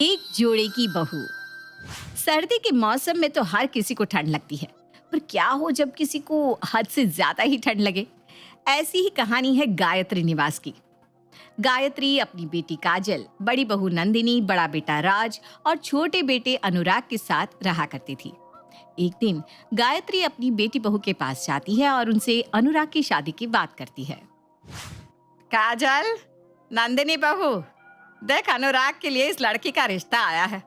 एक जोड़े की बहू। सर्दी के मौसम में तो हर किसी को ठंड लगती है, पर क्या हो जब किसी को हद से ज्यादा ही ठंड लगे। ऐसी ही कहानी है गायत्री निवास की। गायत्री अपनी बेटी काजल, बड़ी बहू नंदिनी, बड़ा बेटा राज और छोटे बेटे अनुराग के साथ रहा करती थी। एक दिन गायत्री अपनी बेटी बहू के पास जाती है और उनसे अनुराग की शादी की बात करती है। काजल, नंदिनी बहू, देख अनुराग के लिए इस लड़की का रिश्ता आया है।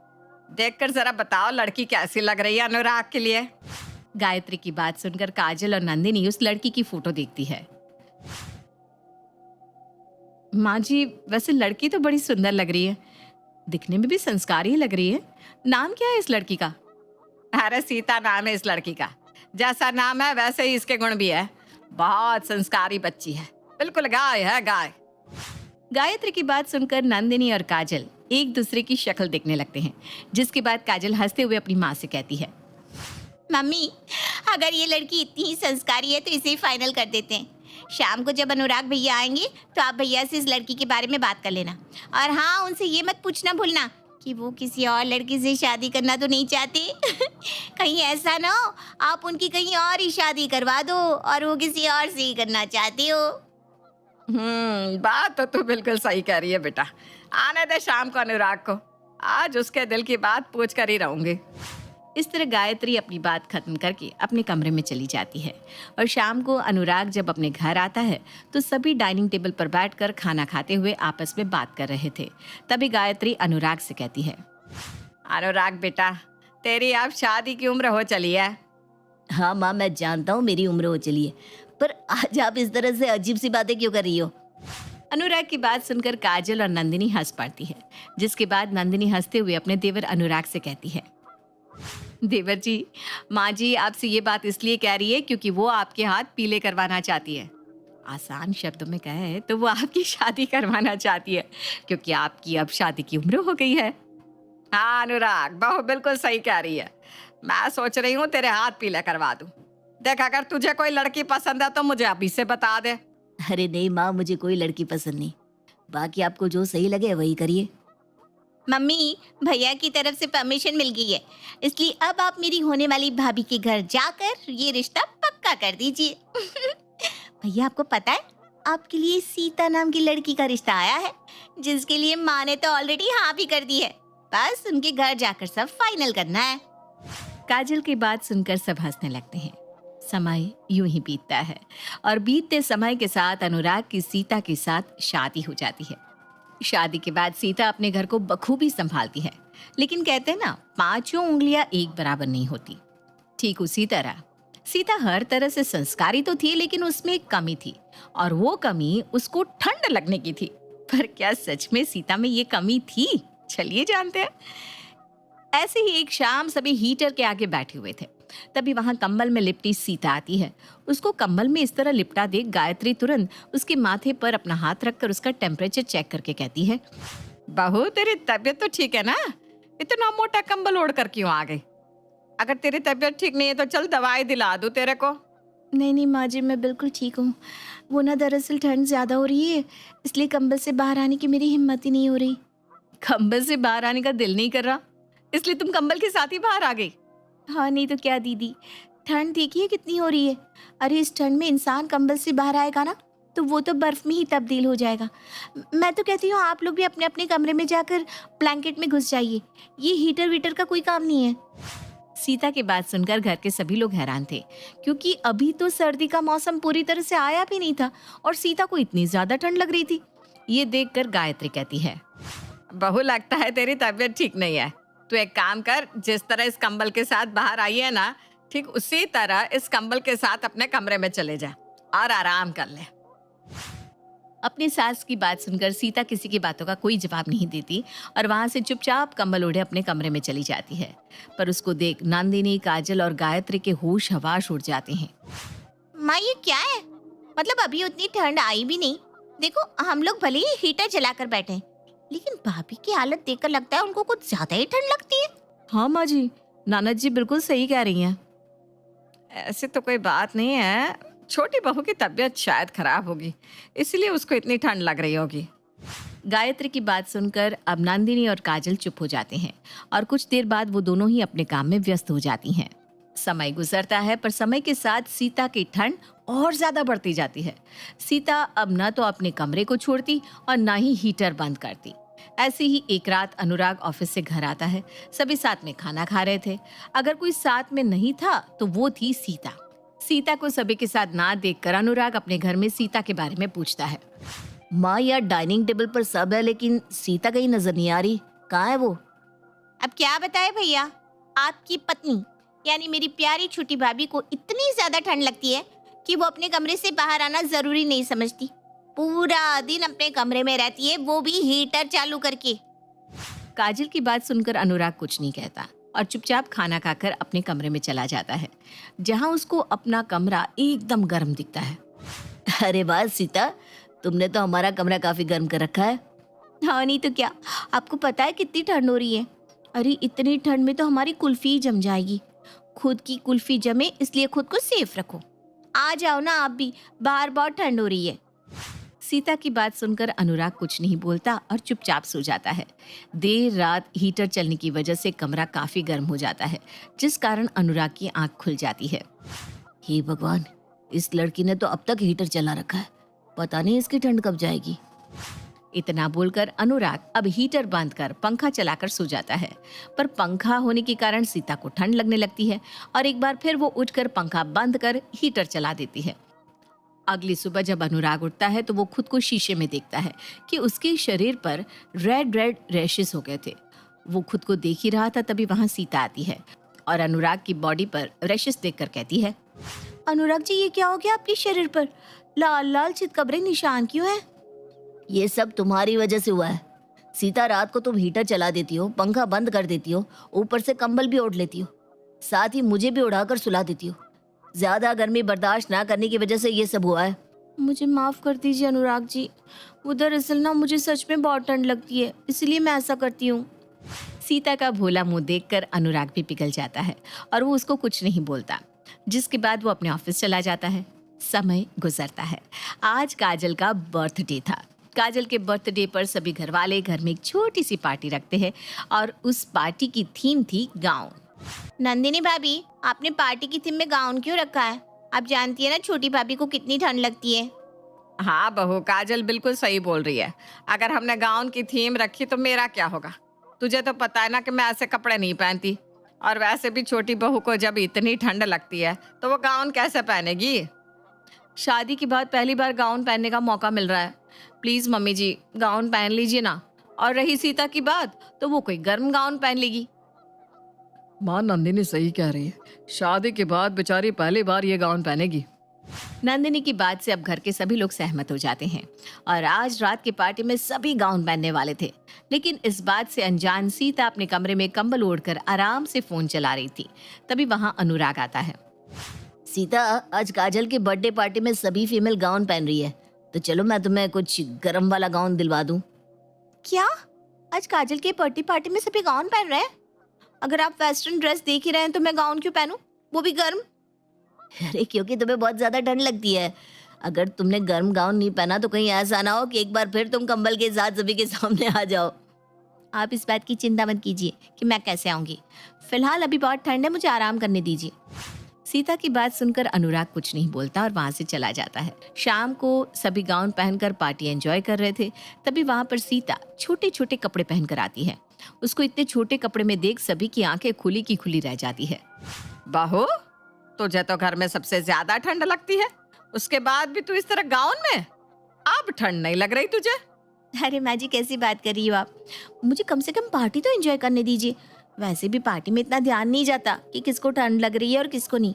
देखकर जरा बताओ लड़की कैसी लग रही है अनुराग के लिए। गायत्री की बात सुनकर काजल और नंदिनी उस लड़की की फोटो देखती है। माँ जी, वैसे लड़की तो बड़ी सुंदर लग रही है, दिखने में भी संस्कारी लग रही है। नाम क्या है इस लड़की का? अरे सीता नाम है इस लड़की का। जैसा नाम है वैसे ही इसके गुण भी है। बहुत संस्कारी बच्ची है, बिल्कुल गाय है गाय। गायत्री की बात सुनकर नंदिनी और काजल एक दूसरे की शक्ल देखने लगते हैं, जिसके बाद काजल हंसते हुए अपनी माँ से कहती है, मम्मी, अगर ये लड़की इतनी ही संस्कारी है तो इसे ही फाइनल कर देते हैं। शाम को जब अनुराग भैया आएंगे तो आप भैया से इस लड़की के बारे में बात कर लेना। और हाँ, उनसे ये मत पूछना भूलना कि वो किसी और लड़की से शादी करना तो नहीं चाहते। कहीं ऐसा ना हो आप उनकी कहीं और ही शादी करवा दो और वो किसी और से ही करना चाहती हो। बात तो तू बिल्कुल सही कह रही है बेटा। आने दे शाम को अनुराग को, आज उसके दिल की बात पूछ कर ही रहूंगी। इस तरह गायत्री अपनी बात खत्म करके अपने कमरे में चली जाती है और शाम को अनुराग जब अपने घर आता है तो सभी डाइनिंग टेबल पर बैठकर खाना खाते हुए आपस में बात कर रहे थे। तभी गायत्री अनुराग से कहती है, अनुराग बेटा, तेरी अब शादी की उम्र हो चली है। हाँ माँ, मैं जानता हूँ मेरी उम्र हो चली है, पर आज आप इस तरह से अजीब सी बातें क्यों कर रही हो? अनुराग की बात सुनकर काजल और नंदिनी हंस पड़ती है, जिसके बाद नंदिनी हंसते हुए अपने देवर अनुराग से कहती है, देवर जी, माँ जी आपसे ये बात इसलिए कह रही है क्योंकि वो आपके हाथ पीले करवाना चाहती है। आसान शब्दों में कहे तो वो आपकी शादी करवाना चाहती है, क्योंकि आपकी अब शादी की उम्र हो गई है। हाँ अनुराग, बहू बिल्कुल सही कह रही है। मैं सोच रही हूँ तेरे हाथ पीले करवा दूं। देख, अगर तुझे कोई लड़की पसंद है तो मुझे अभी से बता दे। अरे नहीं माँ, मुझे कोई लड़की पसंद नहीं, बाकी आपको जो सही लगे वही करिए। मम्मी, भैया की तरफ से परमिशन मिल गई है, इसलिए अब आप मेरी होने वाली भाभी के घर जाकर ये रिश्ता पक्का कर दीजिए। भैया, आपको पता है आपके लिए सीता नाम की लड़की का रिश्ता आया है, जिसके लिए माँ ने तो ऑलरेडी हाँ भी कर दी है। बस उनके घर जाकर सब फाइनल करना है। काजल की बात सुनकर सब हंसने लगते हैं। समय यूं ही बीतता है और बीतते समय के साथ अनुराग की सीता के साथ शादी हो जाती है। शादी के बाद सीता अपने घर को बखूबी संभालती है, लेकिन कहते हैं ना, पांचों उंगलियां एक बराबर नहीं होती। ठीक उसी तरह सीता हर तरह से संस्कारी तो थी, लेकिन उसमें एक कमी थी और वो कमी उसको ठंड लगने की थी। पर क्या सच में सीता में ये कमी थी? चलिए जानते हैं। ऐसे ही एक शाम सभी हीटर के आगे बैठे हुए थे। तभी वहां कंबल में लिपटी सीता आती है। उसको कंबल में इस तरह लिपटा देख गायत्री तुरंत उसके माथे पर अपना हाथ रखकर उसका टेम्परेचर चेक करके कहती है, बहू तेरी तबीयत तो ठीक है ना? इतना मोटा कंबल ओढ़ कर क्यों आ गई? अगर तेरी तबीयत ठीक नहीं है तो चल दवाई दिला दूं तेरे को। नहीं नहीं माँ जी, मैं बिल्कुल ठीक हूँ। वो ना दरअसल ठंड ज्यादा हो रही है, इसलिए कंबल से बाहर आने की मेरी हिम्मत ही नहीं हो रही। कंबल से बाहर आने का दिल नहीं कर रहा, इसलिए तुम कंबल के साथ ही बाहर आ गई? हाँ नहीं तो क्या दीदी, ठंड देखिए कितनी हो रही है। अरे इस ठंड में इंसान कंबल से बाहर आएगा ना तो वो तो बर्फ में ही तब्दील हो जाएगा। मैं तो कहती हूँ आप लोग भी अपने अपने कमरे में जाकर ब्लैंकेट में घुस जाइए, ये हीटर वीटर का कोई काम नहीं है। सीता की बात सुनकर घर के सभी लोग हैरान थे, क्योंकि अभी तो सर्दी का मौसम पूरी तरह से आया भी नहीं था और सीता को इतनी ज्यादा ठंड लग रही थी। ये देखकर गायत्री कहती है, बहू लगता है तेरी तबीयत ठीक नहीं है। तू एक काम कर, जिस तरह इस कंबल के साथ बाहर आई है ना, ठीक उसी तरह इस कंबल के साथ अपने कमरे में चले जा और आराम कर ले। अपनी सास की बात सुनकर सीता किसी की बातों का कोई जवाब नहीं देती और वहां से चुपचाप कंबल ओढ़े अपने कमरे में चली जाती है। पर उसको देख नंदिनी, काजल और गायत्री के होश हवाश उड़ जाते हैं। माँ ये क्या है? मतलब अभी उतनी ठंड आई भी नहीं। देखो, हम लोग भले ही हीटर जलाकर बैठे हैं, लेकिन भाभी की हालत देखकर लगता है उनको कुछ ज्यादा ही ठंड लगती है। हाँ माँ जी, नानद जी बिल्कुल सही कह रही हैं। ऐसे तो कोई बात नहीं है, छोटी बहू की तबीयत शायद खराब होगी, इसलिए उसको इतनी ठंड लग रही होगी। गायत्री की बात सुनकर अब नंदिनी और काजल चुप हो जाते हैं और कुछ देर बाद वो दोनों ही अपने काम में व्यस्त हो जाती हैं। समय गुजरता है पर समय के साथ सीता की ठंड और ज्यादा बढ़ती जाती है। सीता अब न तो अपने कमरे को छोड़ती और न ही हीटर बंद करती। ऐसी ही एक रात अनुराग ऑफिस से घर आता है। सभी साथ में खाना खा रहे थे। अगर कोई साथ में नहीं था तो वो थी सीता। सीता को सभी के साथ ना देखकर अनुराग अपने घर में सीता के बारे में पूछता है। माँ, यार डाइनिंग टेबल पर सब है लेकिन सीता कहीं नजर नहीं आ रही, कहाँ है वो? अब क्या बताए भैया, आपकी पत्नी यानी मेरी प्यारी छोटी भाभी को इतनी ज्यादा ठंड लगती है कि वो अपने कमरे से बाहर आना जरूरी नहीं समझती। पूरा दिन अपने कमरे में रहती है, वो भी हीटर चालू करके। काजल की बात सुनकर अनुराग कुछ नहीं कहता और चुपचाप खाना खाकर अपने कमरे में चला जाता है, जहां उसको अपना कमरा एकदम गर्म दिखता है। अरे वाह सीता, तुमने तो हमारा कमरा काफी गर्म कर रखा है। हाँ नहीं तो क्या, आपको पता है कितनी ठंड हो रही है? अरे इतनी ठंड में तो हमारी कुल्फी जम जाएगी। खुद की कुल्फी जमे इसलिए खुद को सेफ रखो। आ जाओ ना आप भी, बाहर बहुत ठंड हो रही है। सीता की बात सुनकर अनुराग कुछ नहीं बोलता और चुपचाप सो जाता है। देर रात हीटर चलने की वजह से कमरा काफी गर्म हो जाता है, जिस कारण अनुराग की आंख खुल जाती है। हे भगवान, इस लड़की ने तो अब तक हीटर चला रखा है, पता नहीं इसकी ठंड कब जाएगी। इतना बोलकर अनुराग अब हीटर बंद कर पंखा चलाकर सो जाता है, पर पंखा होने के कारण सीता को ठंड लगने लगती है और एक बार फिर वो उठकर पंखा बंद कर हीटर चला देती है। अगली सुबह जब अनुराग उठता है तो वो खुद को शीशे में देखता है कि उसके शरीर पर रेड रेड रैशेस हो गए थे। वो खुद को देख ही रहा था, तभी वहां सीता आती है और अनुराग की बॉडी पर रैशेस देखकर कहती है, अनुराग जी, ये क्या हो गया आपके शरीर पर? लाल लाल चितकबरे निशान क्यों है? ये सब तुम्हारी वजह से हुआ है सीता। रात को तुम हीटर चला देती हो, पंखा बंद कर देती हो, ऊपर से कंबल भी ओढ़ लेती हो, साथ ही मुझे भी उड़ाकर सुला देती हो। ज्यादा गर्मी बर्दाश्त ना करने की वजह से ये सब हुआ है। मुझे माफ कर दीजिए अनुराग जी, वो दरअसल ना मुझे सच में बहुत ठंड लगती है, इसलिए मैं ऐसा करती हूँ। सीता का भोला मुंह देखकर अनुराग भी पिघल जाता है और वो उसको कुछ नहीं बोलता, जिसके बाद वो अपने ऑफिस चला जाता है। समय गुजरता है। आज काजल का बर्थडे था। काजल के बर्थडे पर सभी घर वाले घर में एक छोटी सी पार्टी रखते हैं और उस पार्टी की थीम थी गाउन। नंदिनी भाभी, आपने पार्टी की थीम में गाउन क्यों रखा है? आप जानती है ना छोटी भाभी को कितनी ठंड लगती है। हाँ बहू, काजल बिल्कुल सही बोल रही है। अगर हमने गाउन की थीम रखी तो मेरा क्या होगा? तुझे तो पता है ना कि मैं ऐसे कपड़े नहीं पहनती, और वैसे भी छोटी बहू को जब इतनी ठंड लगती है तो वो गाउन कैसे पहनेगी? शादी के बाद पहली बार गाउन पहनने का मौका मिल रहा है। प्लीज मम्मी जी, गाउन पहन लीजिए ना। और रही सीता की बात, तो वो कोई गर्म गाउन पहन लेगी। माँ, नंदिनी सही कह रही है, शादी के बाद बेचारी पहली बार ये गाउन पहनेगी। नंदिनी की बात से अब घर के सभी लोग सहमत हो जाते हैं और आज रात की पार्टी में सभी गाउन पहनने वाले थे। लेकिन इस बात से अनजान सीता अपने कमरे में कंबल ओढ़कर आराम से फोन चला रही थी। तभी वहां अनुराग आता है। सीता, आज काजल की बर्थडे पार्टी में सभी फीमेल गाउन पहन रही है, तो चलो मैं तुम्हें कुछ गर्म वाला गाउन दिलवा दूं। क्या आज काजल के बर्थडे पार्टी में सभी गाउन पहन रहे हैं? अगर आप वेस्टर्न ड्रेस देख ही रहे हैं तो मैं गाउन क्यों पहनूं, वो भी गर्म? अरे क्योंकि तुम्हें बहुत ज्यादा ठंड लगती है। अगर तुमने गर्म गाउन नहीं पहना तो कहीं ऐसा ना हो कि एक बार फिर तुम कंबल के साथ सभी के सामने आ जाओ। आप इस बात की चिंता मत कीजिए कि मैं कैसे आऊंगी। फिलहाल अभी बहुत ठंड है, मुझे आराम करने दीजिए। सीता की बात सुनकर अनुराग कुछ नहीं बोलता और वहां से चला जाता है। शाम को सभी गाउन पहनकर पार्टी एंजॉय कर रहे थे। तभी वहां पर सीता छोटे छोटे कपड़े पहनकर आती है। उसको इतने छोटे कपड़े में देख सभी की आंखें खुली की खुली रह जाती है। बहू, तुझे तो घर में सबसे ज्यादा ठंड लगती है, उसके बाद भी तू इस तरह गाउन में? अब ठंड नहीं लग रही तुझे? अरे माँ जी, कैसी बात कर रही हो आप? मुझे कम से कम पार्टी तो एंजॉय करने दीजिए। वैसे भी पार्टी में इतना ध्यान नहीं जाता कि किसको ठंड लग रही है और किसको नहीं।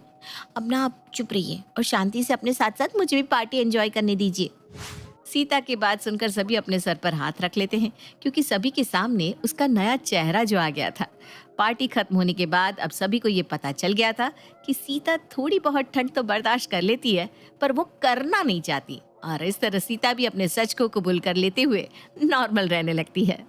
अब ना आप चुप रहिए और शांति से अपने साथ साथ मुझे भी पार्टी एंजॉय करने दीजिए। सीता की बात सुनकर सभी अपने सर पर हाथ रख लेते हैं, क्योंकि सभी के सामने उसका नया चेहरा जो आ गया था। पार्टी खत्म होने के बाद अब सभी को ये पता चल गया था कि सीता थोड़ी बहुत ठंड तो बर्दाश्त कर लेती है, पर वो करना नहीं चाहती। और इस तरह सीता भी अपने सच को कबूल कर लेते हुए नॉर्मल रहने लगती है।